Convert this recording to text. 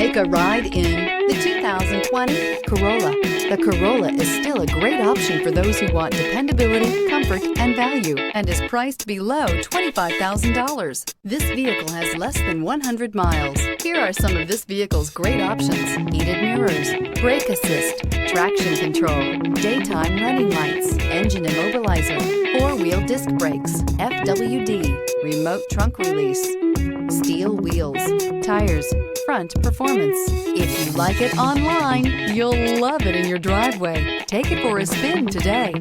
Take a ride in the 2020 Corolla. The Corolla is still a great option for those who want dependability, comfort, and value, and is priced below $25,000. This vehicle has less than 100 miles. Here are some of this vehicle's great options: heated mirrors, brake assist, traction control, daytime running lights, engine immobilizer, four-wheel disc brakes, FWD, remote trunk release, steel wheels, tires, front performance. If you like it online, you'll love it in your driveway. Take it for a spin today.